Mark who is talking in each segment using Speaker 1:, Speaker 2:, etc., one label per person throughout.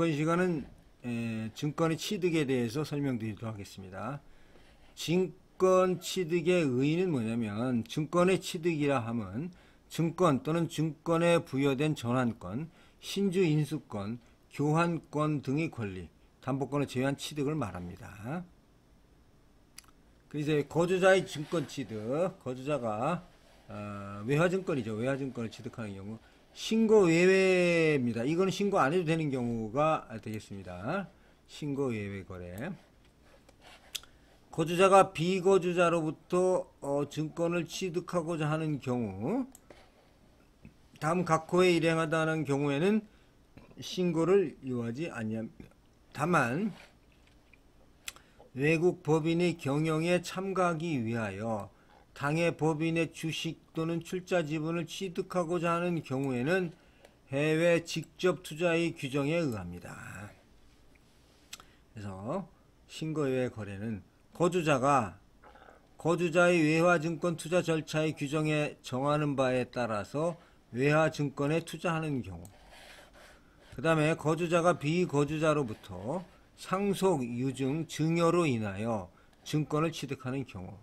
Speaker 1: 이번 시간은 증권의 취득에 대해서 설명드리도록 하겠습니다. 증권 취득의 의의는 뭐냐면, 증권의 취득이라 함은 증권 또는 증권에 부여된 전환권, 신주 인수권, 교환권 등의 권리, 담보권을 제외한 취득을 말합니다. 그래서 거주자의 증권 취득, 거주자가 외화증권이죠. 외화증권을 취득하는 경우 신고 외외입니다. 이거는 신고 안 해도 되는 경우가 되겠습니다. 신고 외외 거래. 거주자가 비거주자로부터 증권을 취득하고자 하는 경우, 다음 각호에 일행하다는 경우에는 신고를 요하지 아니합니다. 다만 외국 법인의 경영에 참가하기 위하여 당해 법인의 주식 또는 출자 지분을 취득하고자 하는 경우에는 해외 직접 투자의 규정에 의합니다. 그래서 신고외 거래는 거주자가 거주자의 외화증권 투자 절차의 규정에 정하는 바에 따라서 외화증권에 투자하는 경우, 그 다음에 거주자가 비거주자로부터 상속, 유증, 증여로 인하여 증권을 취득하는 경우,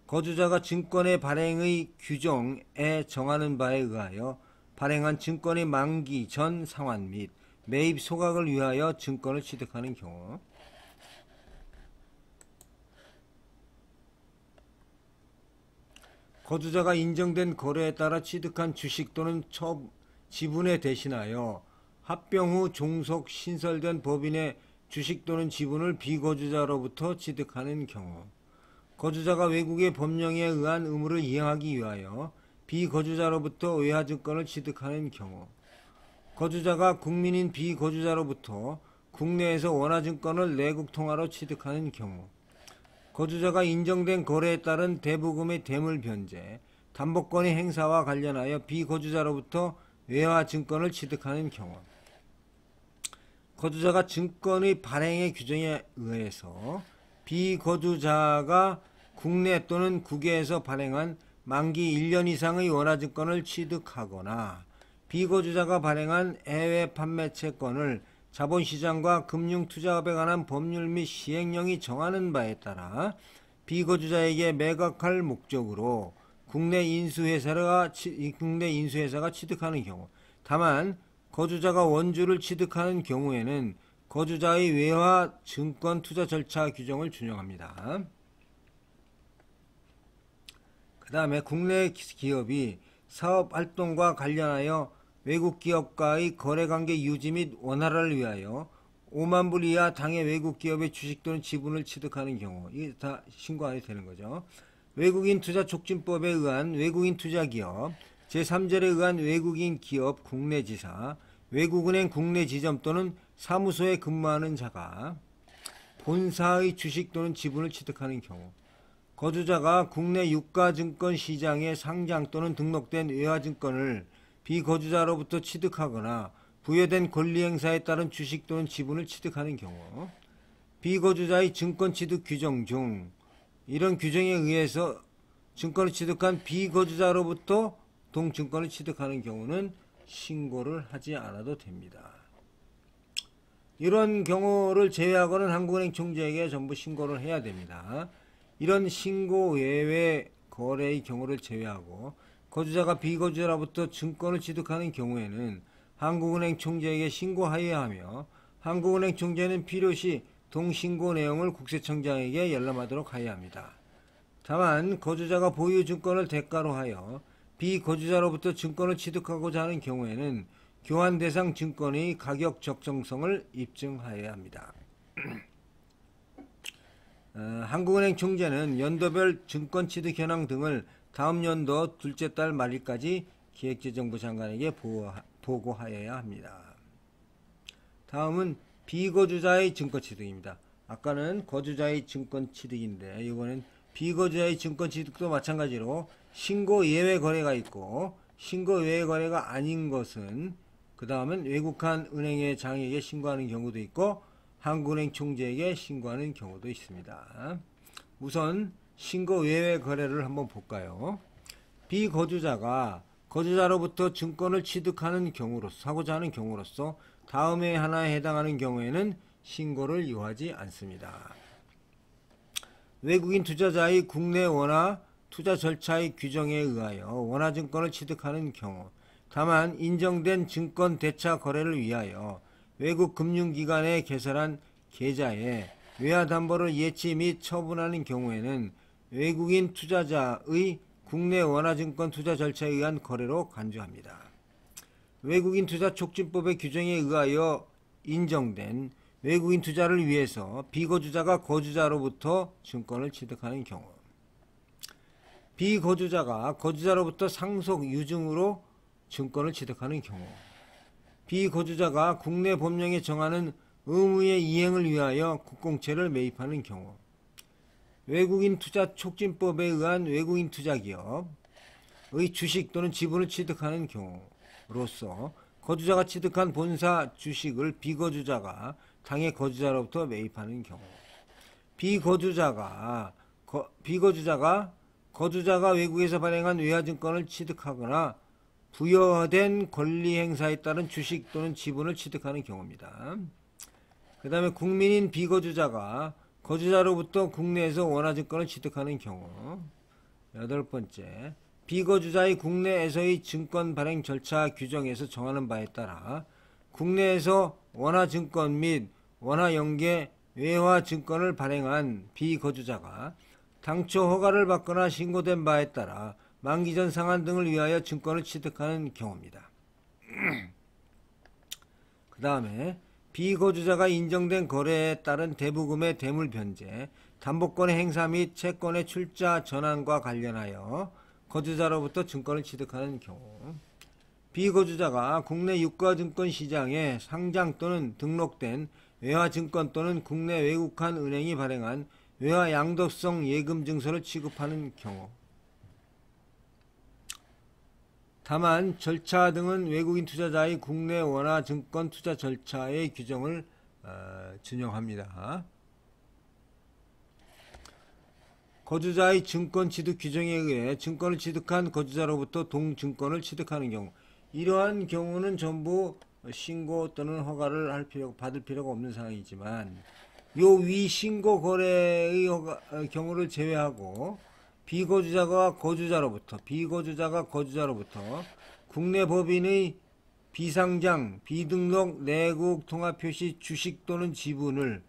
Speaker 1: 거주자가 증권의 발행의 규정에 정하는 바에 의하여 발행한 증권의 만기 전 상환 및 매입 소각을 위하여 증권을 취득하는 경우, 거주자가 인정된 거래에 따라 취득한 주식 또는 지분에 대신하여 합병 후 종속 신설된 법인의 주식 또는 지분을 비거주자로부터 취득하는 경우, 거주자가 외국의 법령에 의한 의무를 이행하기 위하여 비거주자로부터 외화증권을 취득하는 경우, 거주자가 국민인 비거주자로부터 국내에서 원화증권을 내국 통화로 취득하는 경우, 거주자가 인정된 거래에 따른 대부금의 대물 변제, 담보권의 행사와 관련하여 비거주자로부터 외화증권을 취득하는 경우, 거주자가 증권의 발행의 규정에 의해서 비거주자가 국내 또는 국외에서 발행한 만기 1년 이상의 원화증권을 취득하거나 비거주자가 발행한 해외 판매 채권을 자본시장과 금융투자업에 관한 법률 및 시행령이 정하는 바에 따라 비거주자에게 매각할 목적으로 국내 인수회사가 취득하는 경우, 다만 거주자가 원주를 취득하는 경우에는 거주자의 외화 증권 투자 절차 규정을 준용합니다. 그 다음에 국내 기업이 사업활동과 관련하여 외국 기업과의 거래관계 유지 및 원활화를 위하여 5만 불 이하 당해 외국 기업의 주식 또는 지분을 취득하는 경우, 이게 다 신고 안 해도 되는 거죠. 외국인 투자 촉진법에 의한 외국인 투자기업, 제3절에 의한 외국인 기업 국내지사, 외국은행 국내지점 또는 사무소에 근무하는 자가 본사의 주식 또는 지분을 취득하는 경우, 거주자가 국내 유가증권 시장에 상장 또는 등록된 외화증권을 비거주자로부터 취득하거나 부여된 권리행사에 따른 주식 또는 지분을 취득하는 경우, 비거주자의 증권 취득 규정 중 이런 규정에 의해서 증권을 취득한 비거주자로부터 동증권을 취득하는 경우는 신고를 하지 않아도 됩니다. 이런 경우를 제외하고는 한국은행 총재에게 전부 신고를 해야 됩니다. 이런 신고 외외 거래의 경우를 제외하고 거주자가 비거주자로부터 증권을 취득하는 경우에는 한국은행 총재에게 신고하여야 하며, 한국은행 총재는 필요시 동신고 내용을 국세청장에게 열람하도록 하여야 합니다. 다만 거주자가 보유 증권을 대가로 하여 비거주자로부터 증권을 취득하고자 하는 경우에는 교환 대상 증권의 가격 적정성을 입증하여야 합니다. 한국은행 총재는 연도별 증권 취득 현황 등을 다음 연도 둘째 달 말일까지 기획재정부 장관에게 보고하여야 합니다. 다음은 비거주자의 증권 취득입니다. 아까는 거주자의 증권 취득인데 이번엔 비거주자의 증권 취득도 마찬가지로 신고 예외 거래가 있고, 신고 예외 거래가 아닌 것은 그 다음은 외국한 은행의 장에게 신고하는 경우도 있고 한국은행 총재에게 신고하는 경우도 있습니다. 우선 신고 외외 거래를 한번 볼까요? 비거주자가 거주자로부터 증권을 취득하는 경우로서, 하고자 하는 경우로서 다음에 하나에 해당하는 경우에는 신고를 요하지 않습니다. 외국인 투자자의 국내 원화 투자 절차의 규정에 의하여 원화증권을 취득하는 경우, 다만 인정된 증권 대차 거래를 위하여 외국 금융기관에 개설한 계좌에 외화담보를 예치 및 처분하는 경우에는 외국인 투자자의 국내 원화증권 투자 절차에 의한 거래로 간주합니다. 외국인 투자 촉진법의 규정에 의하여 인정된 외국인 투자를 위해서 비거주자가 거주자로부터 증권을 취득하는 경우, 비거주자가 거주자로부터 상속 유증으로 증권을 취득하는 경우, 비거주자가 국내 법령에 정하는 의무의 이행을 위하여 국공채를 매입하는 경우, 외국인 투자 촉진법에 의한 외국인 투자기업의 주식 또는 지분을 취득하는 경우로서 거주자가 취득한 본사 주식을 비거주자가 당해 거주자로부터 매입하는 경우, 비거주자가 거주자가 외국에서 발행한 외화증권을 취득하거나 부여된 권리 행사에 따른 주식 또는 지분을 취득하는 경우입니다. 그 다음에 국민인 비거주자가 거주자로부터 국내에서 원화증권을 취득하는 경우. 여덟 번째, 비거주자의 국내에서의 증권 발행 절차 규정에서 정하는 바에 따라 국내에서 원화증권 및 원화연계 외화증권을 발행한 비거주자가 당초 허가를 받거나 신고된 바에 따라 만기전 상환 등을 위하여 증권을 취득하는 경우입니다. 그 다음에 비거주자가 인정된 거래에 따른 대부금의 대물 변제, 담보권의 행사 및 채권의 출자 전환과 관련하여 거주자로부터 증권을 취득하는 경우, 비거주자가 국내 유가증권 시장에 상장 또는 등록된 외화증권 또는 국내 외국한 은행이 발행한 외화 양도성 예금 증서를 취급하는 경우. 다만 절차 등은 외국인 투자자의 국내 원화 증권 투자 절차의 규정을 준용합니다. 거주자의 증권 취득 규정에 의해 증권을 취득한 거주자로부터 동증권을 취득하는 경우, 이러한 경우는 전부 신고 또는 허가를 받을 필요가 없는 상황이지만, 요 위 신고 거래의 경우를 제외하고 비거주자가 거주자로부터 국내 법인의 비상장, 비등록 내국 통합표시 주식 또는 지분을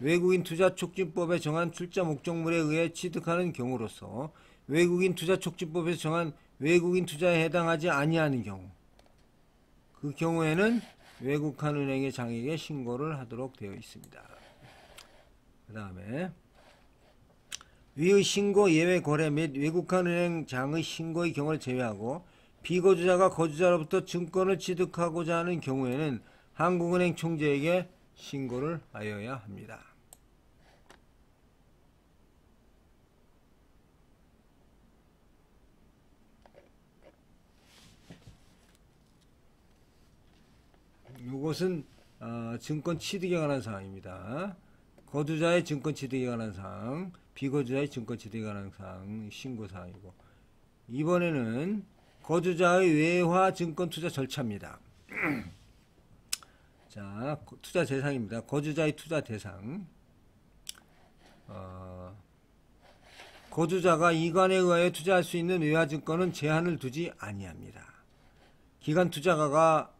Speaker 1: 외국인 투자 촉진법에 정한 출자 목적물에 의해 취득하는 경우로서 외국인 투자 촉진법에서 정한 외국인 투자에 해당하지 아니하는 경우, 그 경우에는 외국한 은행의 장에게 신고를 하도록 되어 있습니다. 그 다음에 위의 신고 예외 거래 및 외국한 은행 장의 신고의 경우를 제외하고 비거주자가 거주자로부터 증권을 취득하고자 하는 경우에는 한국은행 총재에게 신고를 하여야 합니다. 이것은 증권 취득에 관한 사항입니다. 거주자의 증권 취득에 관한 사항, 비거주자의 증권 취득에 관한 사항, 신고 사항이고, 이번에는 거주자의 외화 증권 투자 절차입니다. 자, 투자 대상입니다. 거주자의 투자 대상. 거주자가 이관에 의하여 투자할 수 있는 외화증권은 제한을 두지 아니합니다. 기관 투자가가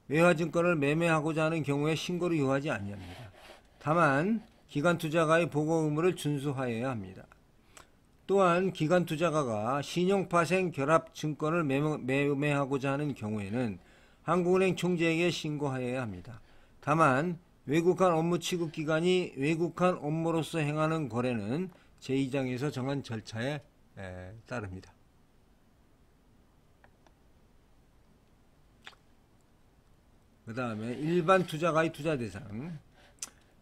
Speaker 1: 외화증권을 매매하고자 하는 경우에 신고를 요하지 아니합니다. 다만 기관 투자가의 보고 의무를 준수하여야 합니다. 또한 기관 투자가가 신용파생 결합 증권을 매매하고자 하는 경우에는 한국은행 총재에게 신고하여야 합니다. 다만 외국한 업무 취급기관이 외국한 업무로서 행하는 거래는 제2장에서 정한 절차에 따릅니다. 그 다음에 일반 투자가의 투자 대상.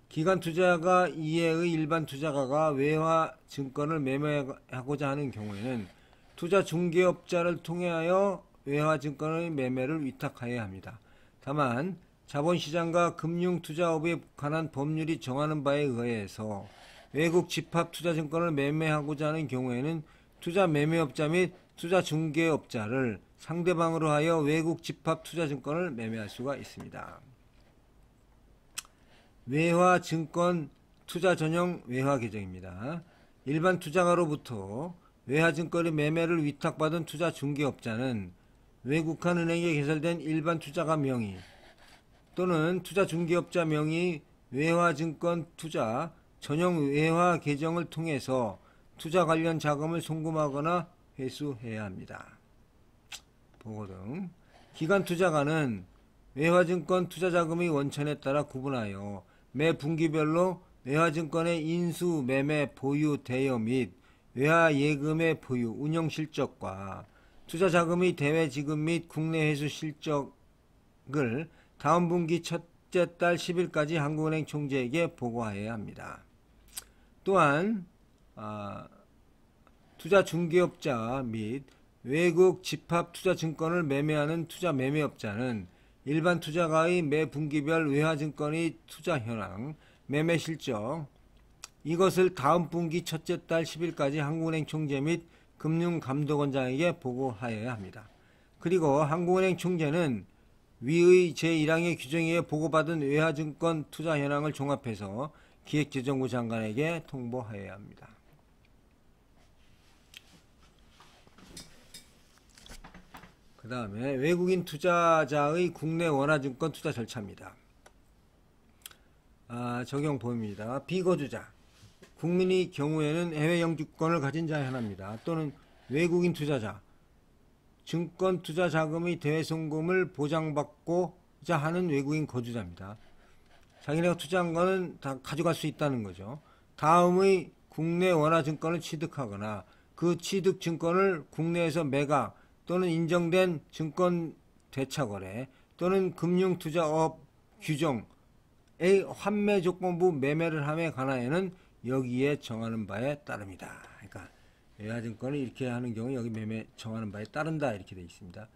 Speaker 1: 기관 투자가 이외의 일반 투자가가 외화 증권을 매매하고자 하는 경우에는 투자 중개업자를 통하여 외화 증권의 매매를 위탁하여야 합니다. 다만 자본시장과 금융투자업에 관한 법률이 정하는 바에 의해서 외국 집합투자증권을 매매하고자 하는 경우에는 투자 매매업자 및 투자 중개업자를 상대방으로 하여 외국 집합 투자증권을 매매할 수가 있습니다. 외화증권 투자 전용 외화계정입니다. 일반 투자가로부터 외화증권의 매매를 위탁받은 투자 중개업자는 외국한 은행에 개설된 일반 투자가 명의 또는 투자 중개업자 명의 외화증권 투자 전용 외화계정을 통해서 투자 관련 자금을 송금하거나 회수해야 합니다. 보고등 기관 투자가는 외화증권 투자자금의 원천에 따라 구분하여 매 분기별로 외화증권의 인수, 매매, 보유, 대여 및 외화예금의 보유, 운영 실적과 투자자금의 대외 지급 및 국내 회수 실적을 다음 분기 첫째 달 10일까지 한국은행 총재에게 보고하여야 합니다. 또한 투자 중개업자 및 외국 집합 투자증권을 매매하는 투자 매매업자는 일반 투자가의 매 분기별 외화증권의 투자 현황, 매매 실적 이것을 다음 분기 첫째 달 10일까지 한국은행 총재 및 금융감독원장에게 보고하여야 합니다. 그리고 한국은행 총재는 위의 제1항의 규정에 의해 보고받은 외화증권 투자 현황을 종합해서 기획재정부 장관에게 통보하여야 합니다. 그 다음에 외국인 투자자의 국내 원화증권 투자 절차입니다. 적용 범위입니다. 비거주자 국민의 경우에는 해외 영주권을 가진 자에 한합니다. 또는 외국인 투자자 증권 투자 자금의 대외 송금을 보장받고자 하는 외국인 거주자입니다. 자기네가 투자한 거는 다 가져갈 수 있다는 거죠. 다음의 국내 원화증권을 취득하거나 그 취득 증권을 국내에서 매각 또는 인정된 증권 대차거래 또는 금융투자업 규정의 환매 조건부 매매를 함에 관하여는 여기에 정하는 바에 따릅니다. 그러니까 외화증권을 이렇게 하는 경우 여기 매매 정하는 바에 따른다 이렇게 되어 있습니다.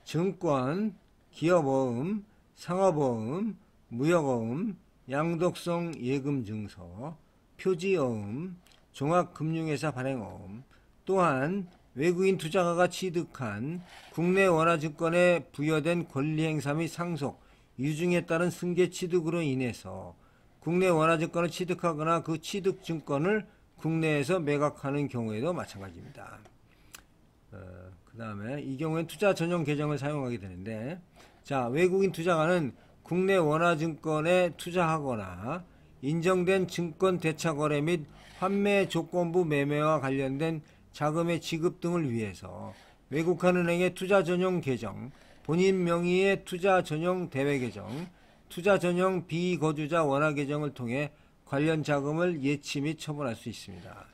Speaker 1: 증권, 기업어음, 상업어음, 무역어음, 양독성 예금증서, 표지어음, 종합금융회사 발행어음, 또한 외국인 투자가가 취득한 국내 원화증권에 부여된 권리행사 및 상속, 유증에 따른 승계 취득으로 인해서 국내 원화증권을 취득하거나 그 취득증권을 국내에서 매각하는 경우에도 마찬가지입니다. 그 다음에 이 경우엔 투자 전용 계정을 사용하게 되는데, 자, 외국인 투자가는 국내 원화증권에 투자하거나 인정된 증권 대차거래 및 환매 조건부 매매와 관련된 자금의 지급 등을 위해서 외국한 은행의 투자 전용 계정, 본인 명의의 투자 전용 대외 계정, 투자 전용 비거주자 원화 계정을 통해 관련 자금을 예치 및 처분할 수 있습니다.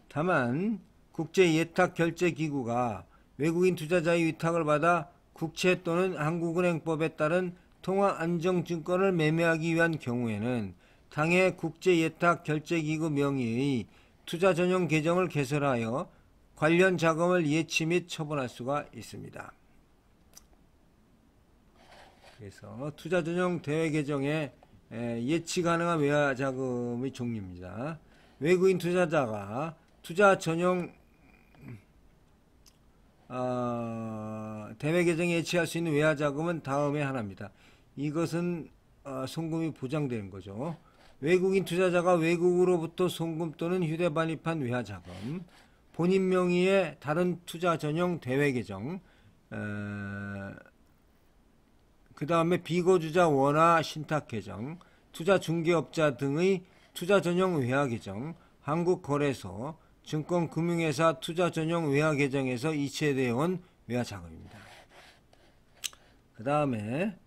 Speaker 1: 다만 국제예탁결제기구가 외국인 투자자의 위탁을 받아 국채 또는 한국은행법에 따른 통화안정증권을 매매하기 위한 경우에는 당해 국제예탁결제기구 명의의 투자 전용 계정을 개설하여 관련 자금을 예치 및 처분할 수가 있습니다. 그래서 투자 전용 대외 계정에 예치 가능한 외화 자금의 종류입니다. 외국인 투자자가 투자 전용 대외 계정에 예치할 수 있는 외화 자금은 다음에 하나입니다. 이것은 송금이 보장되는 거죠. 외국인 투자자가 외국으로부터 송금 또는 휴대 반입한 외화 자금, 본인 명의의 다른 투자 전용 대외 계정, 그 다음에 비거주자 원화 신탁 계정, 투자 중개업자 등의 투자 전용 외화 계정, 한국거래소, 증권금융회사 투자 전용 외화 계정에서 이체되어 온 외화 자금입니다. 그 다음에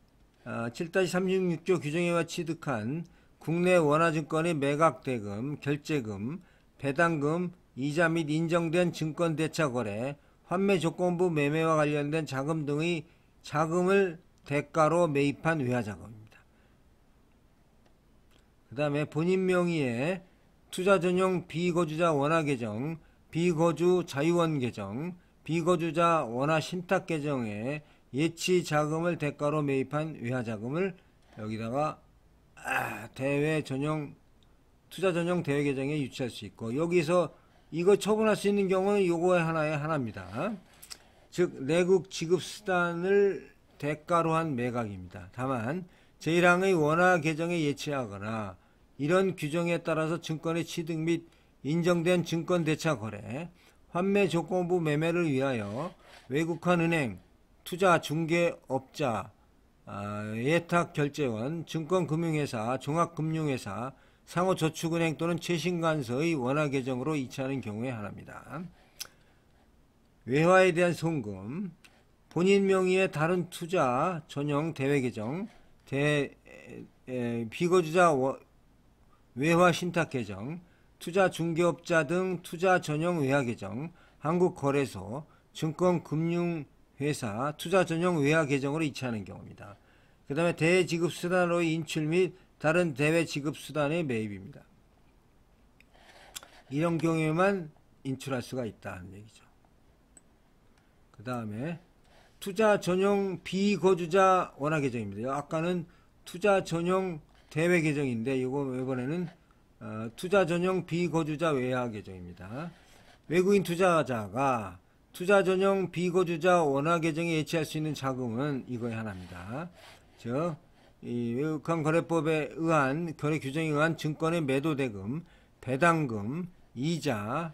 Speaker 1: 7-366조 규정에 의해 취득한 국내 원화증권의 매각대금, 결제금, 배당금, 이자 및 인정된 증권 대차 거래, 환매 조건부 매매와 관련된 자금 등의 자금을 대가로 매입한 외화자금입니다. 그 다음에 본인 명의의 투자 전용 비거주자 원화 계정, 비거주 자유원 계정, 비거주자 원화 신탁 계정에 예치 자금을 대가로 매입한 외화자금을 여기다가 대외 전용 투자 전용 대외 계정에 유치할 수 있고, 여기서 이거 처분할 수 있는 경우는 요거에 하나입니다. 즉 내국 지급 수단을 대가로 한 매각입니다. 다만 제1항의 원화 개정에 예치하거나 이런 규정에 따라서 증권의 취득 및 인정된 증권 대차 거래, 환매 조건부 매매를 위하여 외국한 은행, 투자 중개업자, 예탁결제원, 증권금융회사, 종합금융회사, 상호저축은행 또는 최신관서의 원화 계정으로 이체하는 경우에 한합니다. 외화에 대한 송금, 본인 명의의 다른 투자 전용 대외계정, 비거주자 외화 신탁계정, 투자 중개업자 등 투자 전용 외화 계정, 한국거래소, 증권금융회사, 투자 전용 외화 계정으로 이체하는 경우입니다. 그 다음에 대지급수단으로의 인출 및 다른 대외 지급수단의 매입입니다. 이런 경우에만 인출할 수가 있다는 얘기죠. 그 다음에 투자 전용 비거주자 원화 계정입니다. 아까는 투자 전용 대외 계정인데 이번에는 투자 전용 비거주자 외화 계정입니다. 외국인 투자자가 투자 전용 비거주자 원화 계정에 예치할 수 있는 자금은 이거에 하나입니다. 즉, 이 외국환 거래법에 의한 거래 규정에 의한 증권의 매도 대금, 배당금, 이자,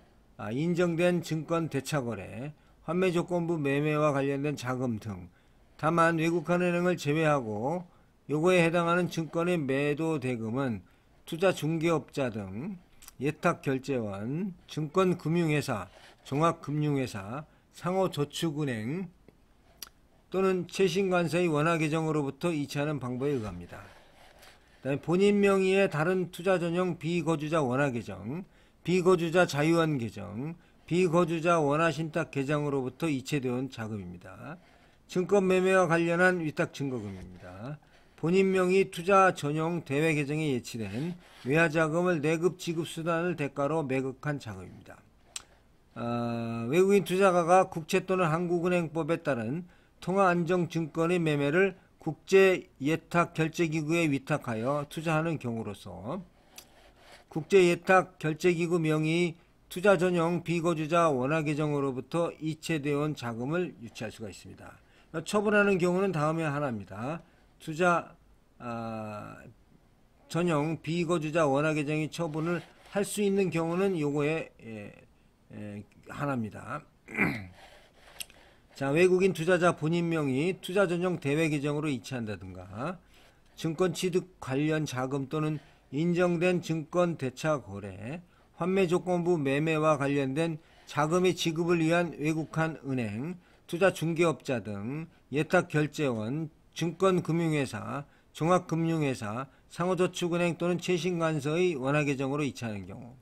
Speaker 1: 인정된 증권 대차 거래, 환매 조건부 매매와 관련된 자금 등. 다만 외국환 은행을 제외하고 요거에 해당하는 증권의 매도 대금은 투자 중개업자 등 예탁결제원, 증권금융회사, 종합금융회사, 상호저축은행 또는 최신관서의 원화계정으로부터 이체하는 방법에 의합니다. 그다음에 본인 명의의 다른 투자 전용 비거주자 원화계정, 비거주자 자유원 계정, 비거주자 원화신탁 계정으로부터 이체되어 자금입니다. 증권매매와 관련한 위탁증거금입니다. 본인 명의 투자 전용 대외 계정에 예치된 외화자금을 내급 지급수단을 대가로 매각한 자금입니다. 외국인 투자가가 국채 또는 한국은행법에 따른 통화안정증권의 매매를 국제예탁결제기구에 위탁하여 투자하는 경우로서 국제예탁결제기구 명의 투자 전용 비거주자 원화계정으로부터 이체되어 온 자금을 유치할 수가 있습니다. 처분하는 경우는 다음에 하나입니다. 투자 전용 비거주자 원화계정이 처분을 할 수 있는 경우는 요거에 하나입니다. 자, 외국인 투자자 본인 명의 투자 전용 대외 계정으로 이체한다든가 증권 취득 관련 자금 또는 인정된 증권 대차 거래, 환매 조건부 매매와 관련된 자금의 지급을 위한 외국한 은행, 투자 중개업자 등 예탁결제원, 증권금융회사, 종합금융회사, 상호저축은행 또는 최신관서의 원화계정으로 이체하는 경우.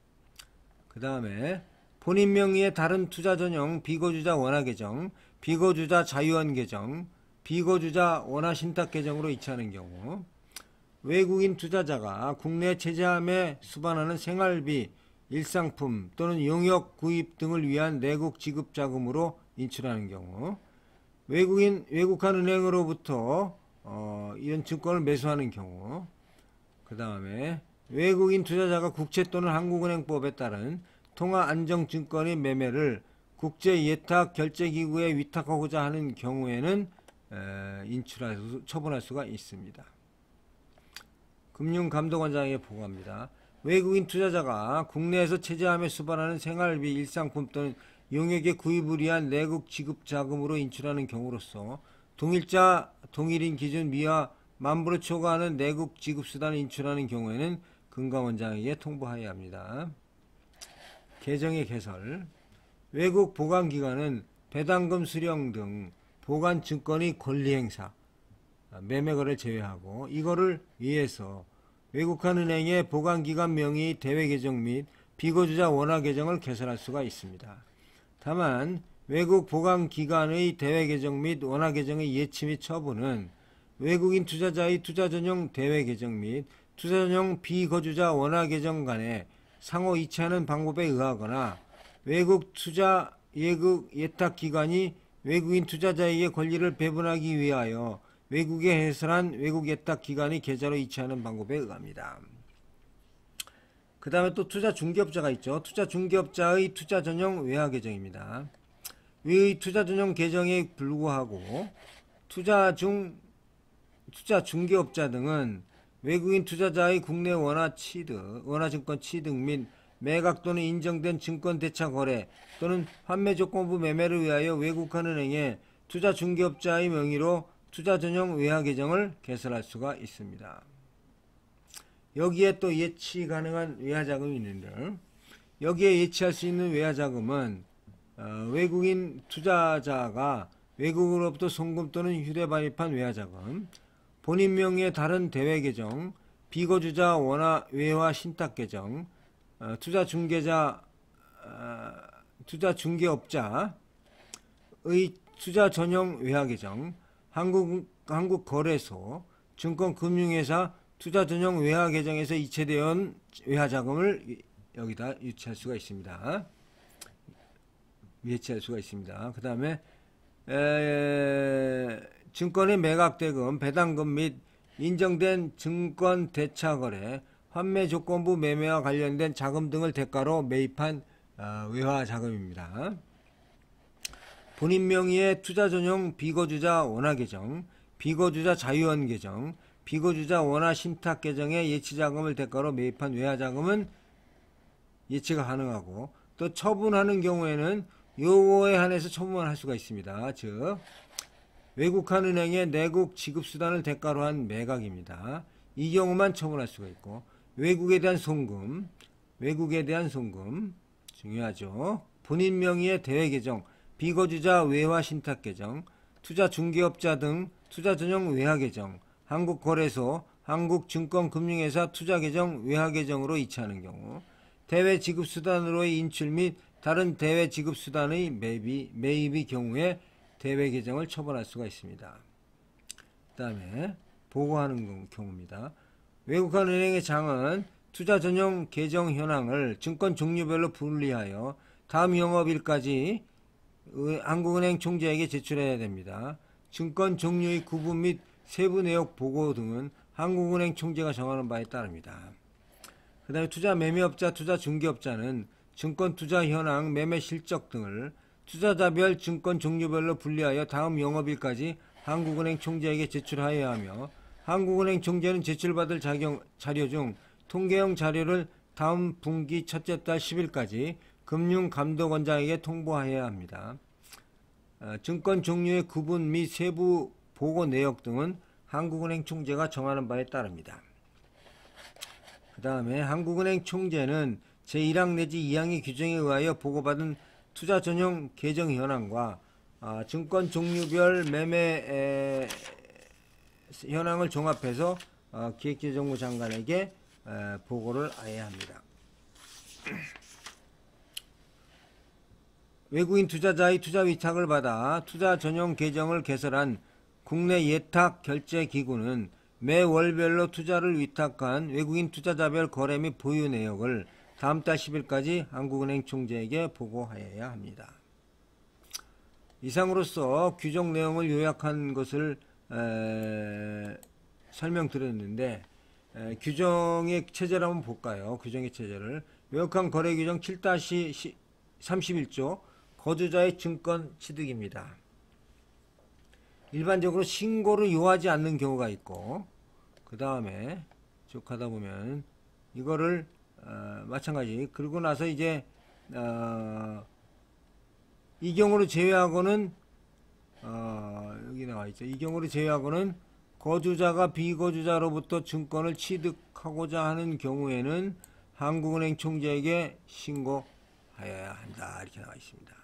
Speaker 1: 그 다음에 본인 명의의 다른 투자 전용 비거주자 원화계정, 비거주자 자유원 계정, 비거주자 원화신탁 계정으로 이체하는 경우. 외국인 투자자가 국내 체제함에 수반하는 생활비, 일상품 또는 용역 구입 등을 위한 내국 지급 자금으로 인출하는 경우. 외국한 은행으로부터 이런 증권을 매수하는 경우. 그 다음에 외국인 투자자가 국채 또는 한국은행법에 따른 통화안정증권의 매매를 국제예탁결제기구에 위탁하고자 하는 경우에는 처분할 수가 있습니다. 금융감독원장에게 보고합니다. 외국인 투자자가 국내에서 체제함에 수반하는 생활비, 일상품 또는 용역의 구입을 위한 내국 지급 자금으로 인출하는 경우로서 동일자, 동일인 기준 미화 만불을 초과하는 내국 지급 수단을 인출하는 경우에는 금감원장에게 통보하여야 합니다. 계정의 개설. 외국 보관기관은 배당금 수령 등 보관증권의 권리행사, 매매거래를 제외하고 이거를 위해서 외국한 은행의 보관기관 명의 대외계정 및 비거주자 원화계정을 개설할 수가 있습니다. 다만 외국 보관기관의 대외계정 및 원화계정의 예치 및 처분은 외국인 투자자의 투자전용 대외계정 및 투자전용 비거주자 원화계정 간에 상호 이체하는 방법에 의하거나 외국 투자 예탁기관이 외국인 투자자에게 권리를 배분하기 위하여 외국에 해설한 외국 예탁기관의 계좌로 이체하는 방법에 의합니다. 그 다음에 또 투자 중개업자가 있죠. 투자 중개업자의 투자 전용 외화 계정입니다. 위의 투자 전용 계정에 불구하고 투자 중개업자 등은 외국인 투자자의 국내 원화증권 취득 및 매각 또는 인정된 증권 대차 거래 또는 환매 조건부 매매를 위하여 외국한 은행에 투자 중개업자의 명의로 투자 전용 외화 계정을 개설할 수가 있습니다. 여기에 또 예치 가능한 외화 자금이 있는데, 여기에 예치할 수 있는 외화 자금은 외국인 투자자가 외국으로부터 송금 또는 휴대 발입한 외화 자금, 본인 명의의 다른 대외 계정, 비거주자 원화 외화 신탁 계정, 투자 중개업자의 투자 전용 외화 계정, 한국 거래소, 증권금융회사 투자 전용 외화 계정에서 이체되어 온 외화 자금을 여기다 유치할 수가 있습니다. 그 다음에 증권의 매각대금, 배당금 및 인정된 증권 대차 거래, 환매 조건부 매매와 관련된 자금 등을 대가로 매입한 외화 자금입니다. 본인 명의의 투자 전용 비거주자 원화 계정, 비거주자 자유원 계정, 비거주자 원화 신탁 계정에 예치 자금을 대가로 매입한 외화 자금은 예치가 가능하고, 또 처분하는 경우에는 요거에 한해서 처분할 수가 있습니다. 즉 외국한 은행의 내국 지급수단을 대가로 한 매각입니다. 이 경우만 처분할 수가 있고, 외국에 대한 송금 중요하죠. 본인 명의의 대외 계정, 비거주자 외화 신탁 계정, 투자 중개업자 등 투자 전용 외화 계정, 한국거래소, 한국증권금융회사 투자 계정 외화 계정으로 이체하는 경우, 대외 지급수단으로의 인출 및 다른 대외 지급수단의 매입의 경우에 대외 계정을 처분할 수가 있습니다. 그 다음에 보고하는 경우입니다. 외국한 은행의 장은 투자 전용 계정 현황을 증권 종류별로 분리하여 다음 영업일까지 한국은행 총재에게 제출해야 됩니다. 증권 종류의 구분 및 세부 내역 보고 등은 한국은행 총재가 정하는 바에 따릅니다. 그 다음에 투자 매매업자, 투자 중개업자는 증권 투자 현황, 매매 실적 등을 투자자별 증권 종류별로 분리하여 다음 영업일까지 한국은행 총재에게 제출하여야 하며, 한국은행 총재는 제출받을 자료 중 통계형 자료를 다음 분기 첫째 달 10일까지 금융감독원장에게 통보하여야 합니다. 증권 종류의 구분 및 세부 보고 내역 등은 한국은행 총재가 정하는 바에 따릅니다. 그 다음에 한국은행 총재는 제1항 내지 2항의 규정에 의하여 보고받은 투자 전용 계정 현황과 증권 종류별 매매 현황을 종합해서 기획재정부 장관에게 보고를 해야 합니다. 외국인 투자자의 투자 위탁을 받아 투자 전용 계정을 개설한 국내 예탁 결제 기구는 매 월별로 투자를 위탁한 외국인 투자자별 거래 및 보유 내역을 다음 달 10일까지 한국은행 총재에게 보고하여야 합니다. 이상으로서 규정 내용을 요약한 것을 설명드렸는데, 규정의 체제를 한번 볼까요? 규정의 체제를. 외국한 거래 규정 7-31조 거주자의 증권 취득입니다. 일반적으로 신고를 요하지 않는 경우가 있고, 그 다음에 쭉 하다 보면 이거를 마찬가지, 그러고 나서 이제 이 경우를 제외하고는 여기 나와 있죠. 이 경우를 제외하고는 거주자가 비거주자로부터 증권을 취득하고자 하는 경우에는 한국은행 총재에게 신고하여야 한다, 이렇게 나와 있습니다.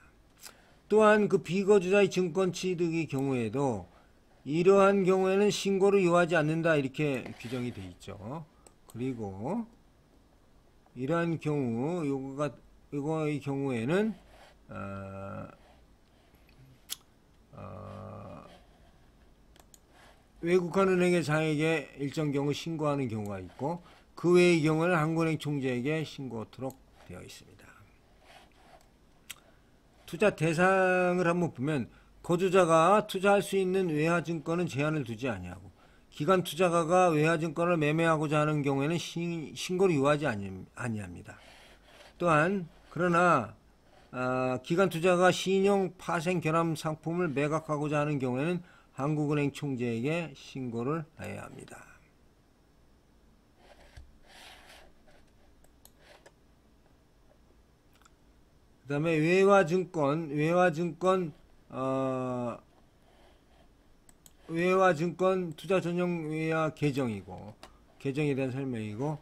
Speaker 1: 또한 그 비거주자의 증권 취득의 경우에도 이러한 경우에는 신고를 요하지 않는다, 이렇게 규정이 되어 있죠. 그리고 이러한 경우, 요거의 경우에는 외국한 은행의 장에게 일정 경우 신고하는 경우가 있고, 그 외의 경우는 한국은행 총재에게 신고하도록 되어 있습니다. 투자 대상을 한번 보면, 거주자가 투자할 수 있는 외화증권은 제한을 두지 아니하고, 기관 투자가가 외화증권을 매매하고자 하는 경우에는 신고를 요하지 아니합니다. 또한 그러나 기관 투자가 신용 파생 결함 상품을 매각하고자 하는 경우에는 한국은행 총재에게 신고를 해야 합니다. 그 다음에 외화증권 투자 전용 외화 계정이고, 계정에 대한 설명이고,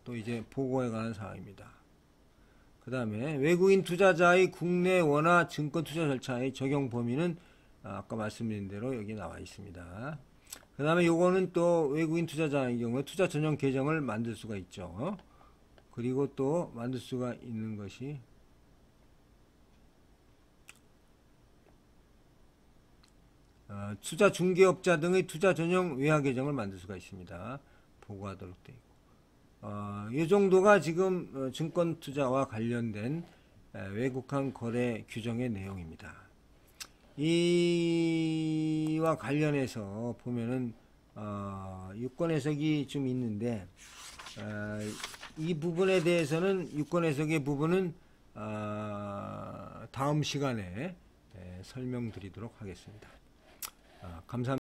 Speaker 1: 또 이제 보고에 관한 사항입니다. 그 다음에 외국인 투자자의 국내 원화 증권 투자 절차의 적용 범위는 아까 말씀드린 대로 여기 나와 있습니다. 그 다음에 요거는 또 외국인 투자자의 경우에 투자 전용 계정을 만들 수가 있죠. 그리고 또 만들 수가 있는 것이 투자 중개업자 등의 투자 전용 외화 계정을 만들 수가 있습니다. 보고하도록 되어 있고, 이 정도가 지금 증권 투자와 관련된 외국환 거래 규정의 내용입니다. 이와 관련해서 보면은 유권 해석이 좀 있는데, 이 부분에 대해서는 유권 해석의 부분은 다음 시간에 설명드리도록 하겠습니다. 감사합니다.